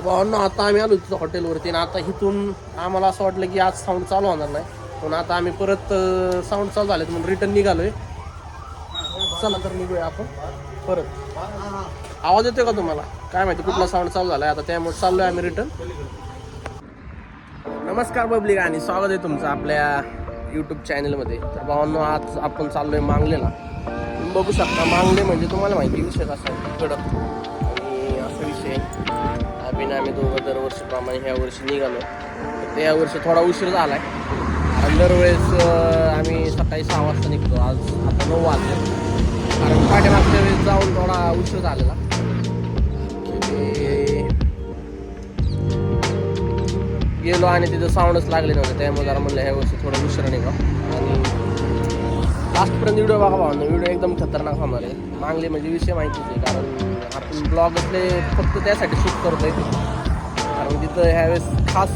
भावांनो आता आम्ही आलो तिथं हॉटेलवरती आणि आता इथून आम्हाला असं वाटलं की आज साऊंड चालू होणार नाही, पण आता आम्ही परत साऊंड चालू झाले म्हणून रिटर्न निघालोय. चला तर निघूया आपण परत. आवाज येतोय का तुम्हाला? काय माहिती कुठला साऊंड चालू झालाय आता, त्यामुळे चाललोय आम्ही रिटर्न. नमस्कार पब्लिक आणि स्वागत आहे तुमचं आपल्या यूट्यूब चॅनलमध्ये. तर भावांनो आज आपण चाललोय मांगलेला. तुम्ही बघू शकता मांगले म्हणजे तुम्हाला माहिती विषय कसा आहे कडक आणि असा विषय. आम्ही दोघं दरवर्षीप्रमाणे ह्या वर्षी निघालो. तर या वर्षी थोडा उशीर झाला आहे, कारण दरवेळेस आम्ही सकाळी 6 वाजता निघतो. आज आता 9 वाजले, कारण पाठीमागच्या वेळेस जाऊन थोडा उशीर झालेला. गेलो आणि तिथं साऊंडच लागले नव्हते, त्यामुळे जरा म्हणलं ह्या वर्षी थोडं उशिरा निघा. आणि लास्टपर्यंत व्हिडिओ बघा भावना, व्हिडिओ एकदम खतरनाक होणार आहे. मांगले म्हणजे विषय माहितीच आहे, कारण आपण ब्लॉगतले फक्त त्यासाठी शूट करतोय, कारण तिथं ह्यावेळेस खास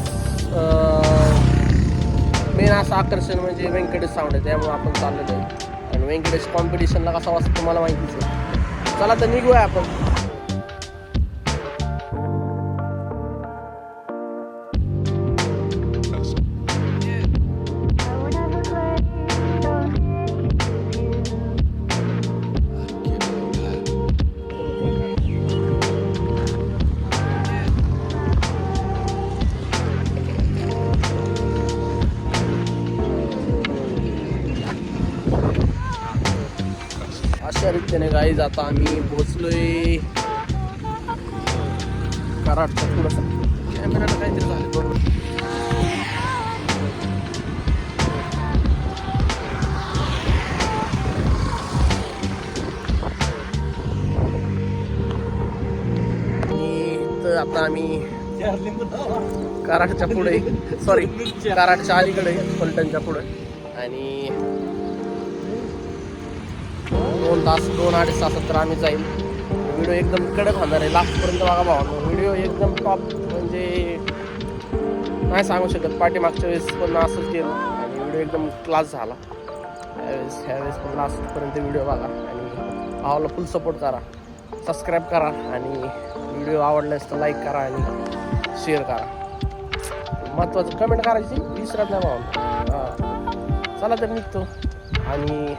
मेन असं आकर्षण म्हणजे व्यंकटेश साऊंड आहे, त्यामुळे आपण चाललेलो आहे. आणि व्यंकटेश कॉम्पिटिशनला कसा वाजता तुम्हाला माहितीच आहे. चला तर निघूया आपण. अशा रीतीने गाईज आता आम्ही पोहोचलोय कराडच्या थोडंसं. कॅमेराला काहीतरी झालं बरोबर. तर आता आम्ही कराडच्या पुढे, सॉरी कराडच्या अलीकडे पलटणच्या पुढे, आणि 2-2.5 तासात तर आम्ही जाईल. व्हिडिओ एकदम कडक होणार आहे, लास्टपर्यंत बघा भावांनो. व्हिडिओ एकदम टॉप म्हणजे नाही सांगू शकत. पाठीमागच्या वेळेस पण असंच गेलो आणि व्हिडिओ एकदम क्लास झाला. ह्यावेळेस पण लास्टपर्यंत व्हिडिओ बघा आणि भावाला फुल सपोर्ट करा, सबस्क्राईब करा आणि व्हिडिओ आवडल्यास तर लाईक करा आणि शेअर करा. महत्त्वाचं कमेंट करायची विसरत नाही भावांनो. चला तर निघतो. आणि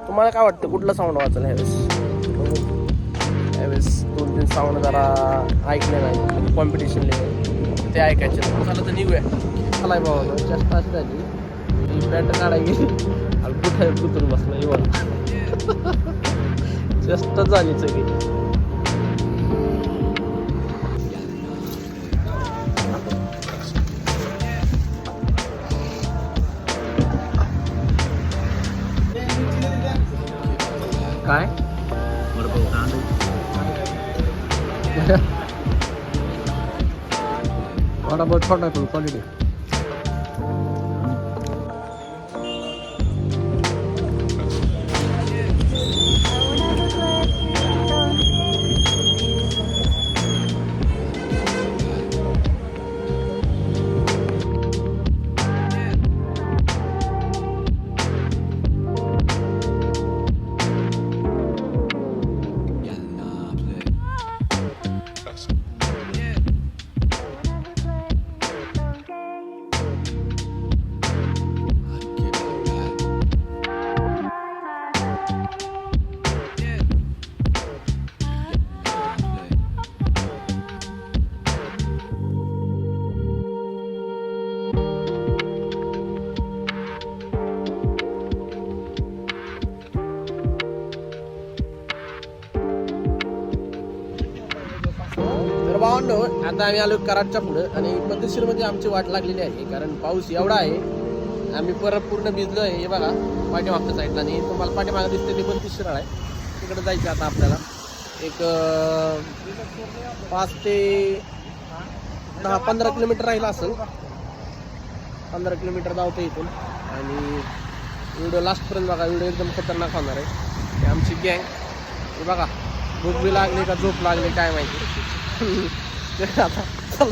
तुम्हाला काय वाटतं कुठलं साऊंड वाचलं ह्यावेळेस? ह्यावेळेस 2-3 साऊंड जरा ऐकले नाही कॉम्पिटिशन लेवल, ते ऐकायचे. चला तर निघूया. चला बाबा जास्त अशी झाली ती पॅन्ट काढायला गेली आणि कुठं कुतून बसलं एवढं जास्त झाली सगळी. काय वडापाव छोटा आहे पण क्वालिटी. भावांनो आता आम्ही आलो कराडच्या पुढं आणि पद्धतशीरमध्ये आमची वाट लागलेली आहे, कारण पाऊस एवढा आहे. आम्ही परत पूर्ण भिजलो आहे. हे बघा पाठीमागच्या साईडला, आणि तुम्हाला पाठीमागं दिसते ती 32 शिराळ आहे. तिकडे जायचं आता आपल्याला. एक 5 ते 10-15 किलोमीटर राहिला असेल. 15 किलोमीटर धावतो इथून. आणि व्हिडिओ लास्टपर्यंत बघा, व्हिडिओ एकदम खतरनाक होणार आहे. ही आमची गँग. हे बघा, भूक बी लागली का झोप लागली काय माहिती. आता चल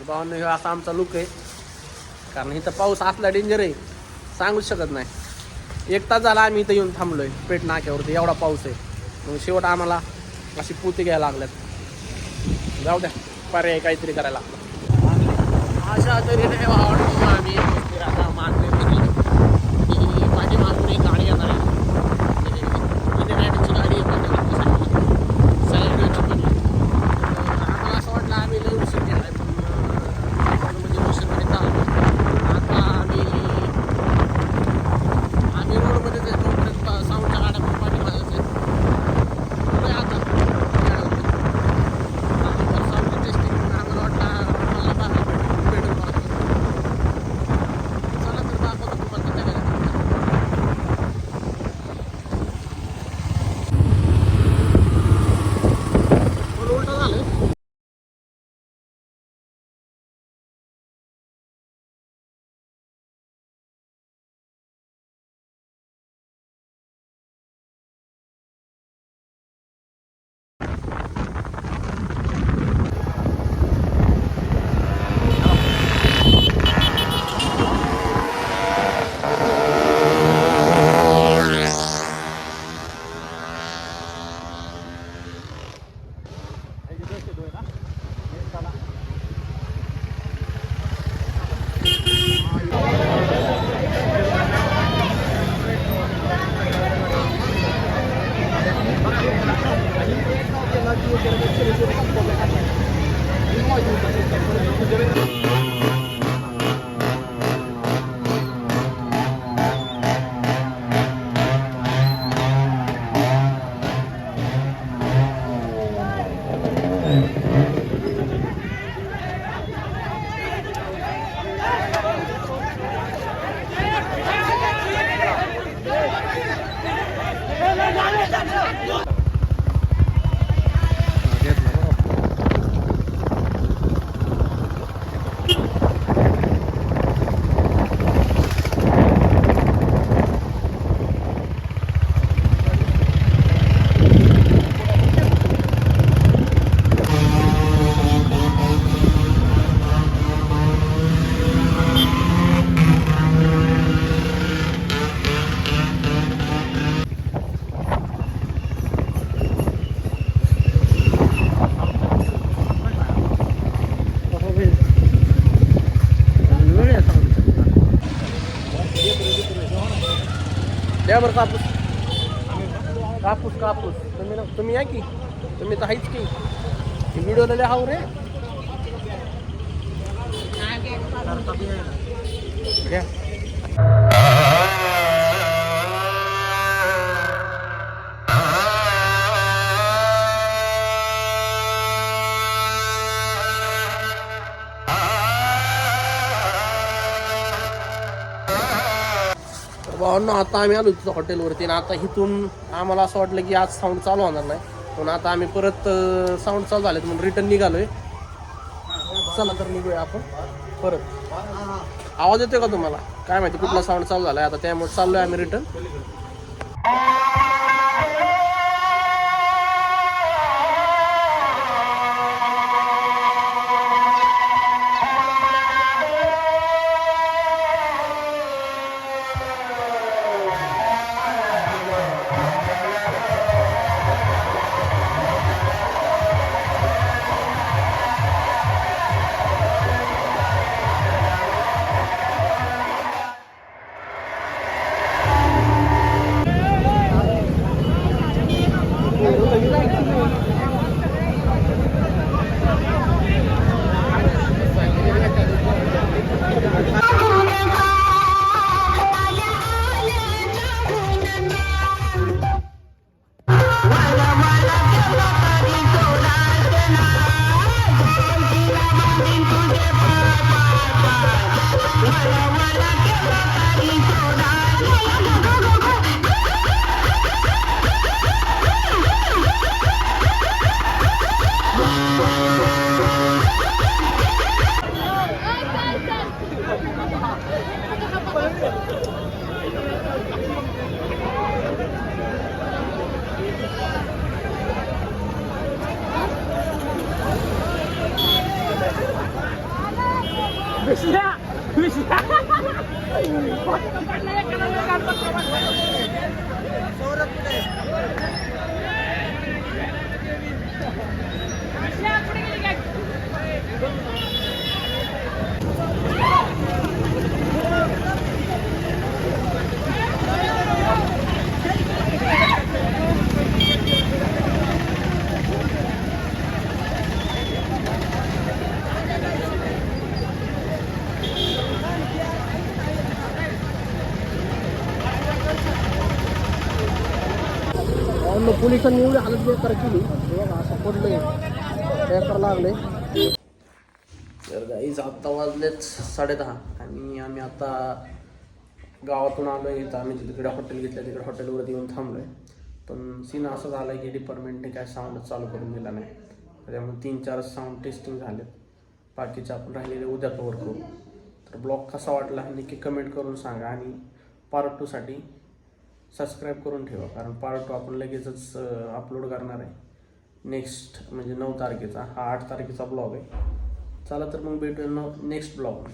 भावांनो, हे असा आमचा लुक आहे. कारण इथं पाऊस असला डेंजर आहे सांगूच शकत नाही. 1 तास झाला आम्ही इथं येऊन थांबलोय पेठ नाक्यावरती, एवढा पाऊस आहे. मग शेवट आम्हाला अशी पोती घ्यायला लागल्यात. जाऊ द्या, पर्याय काहीतरी करायला लागतं. अशा तऱ्हेने आम्ही आता मागणी की माझी मागून एक गाडी येणार आहे. गाडी येते साईडची पण. आम्हाला असं वाटलं आम्ही लई उशीर केला आहे, पण म्हणजे उशीरमध्ये चालतो. आता आम्ही रोडमध्येच आहे. तोपर्यंत साऊंडच्या गाड्या पण पाठी मागायचं आहे. आता साऊंड टेस्टिंग आम्हाला वाटतं मला पेट्रोल मारतो. चला तर दाखवतो तुम्हाला त्या गाड्या. उलट झालं. द्या बरं कापूस. कापूस कापूस तुम्ही या की, तुम्ही तर आहेच की. व्हिडिओला लय हाव रे. घ्या. भावांनो, आता आम्ही आलो तिथं हॉटेलवरती. आणि आता इथून आम्हाला असं वाटलं की आज साऊंड चालू होणार नाही, पण आता आम्ही परत साऊंड चालू झालेत म्हणून रिटर्न निघालोय. चला तर निघूया आपण परत. आवाज येतोय का तुम्हाला? काय माहिती कुठला साऊंड चालू झालाय आता, त्यामुळे चाललोय आम्ही रिटर्न. पोलिसांनी एवढी हालत बेकार केली असं पडलंय बेकार लागले. तर गाईज आत्ता वाजलेत 10:30 आणि आम्ही आता गावातून आलो आहे. तर आम्ही तिकडे हॉटेल घेतलं, तिकडे हॉटेलवरती येऊन थांबलो आहे. पण सीन असं झालं आहे की डिपार्टमेंटने काय साऊंडच चालू करून दिला नाही. त्यामुळे 3-4 साऊंड टेस्टिंग झाले. बाकीचे आपण राहिलेले उद्या कवर करू. तर ब्लॉग कसा वाटला हे नक्की कमेंट करून सांगा आणि पार्ट 2साठी सबस्क्राईब करून ठेवा, कारण पार्ट 2 आपण लगेचच अपलोड करणार आहे. नेक्स्ट म्हणजे 9 तारखेचा, हा 8 तारखेचा ब्लॉग आहे. चला तर मग भेटूया नेक्स्ट ब्लॉग.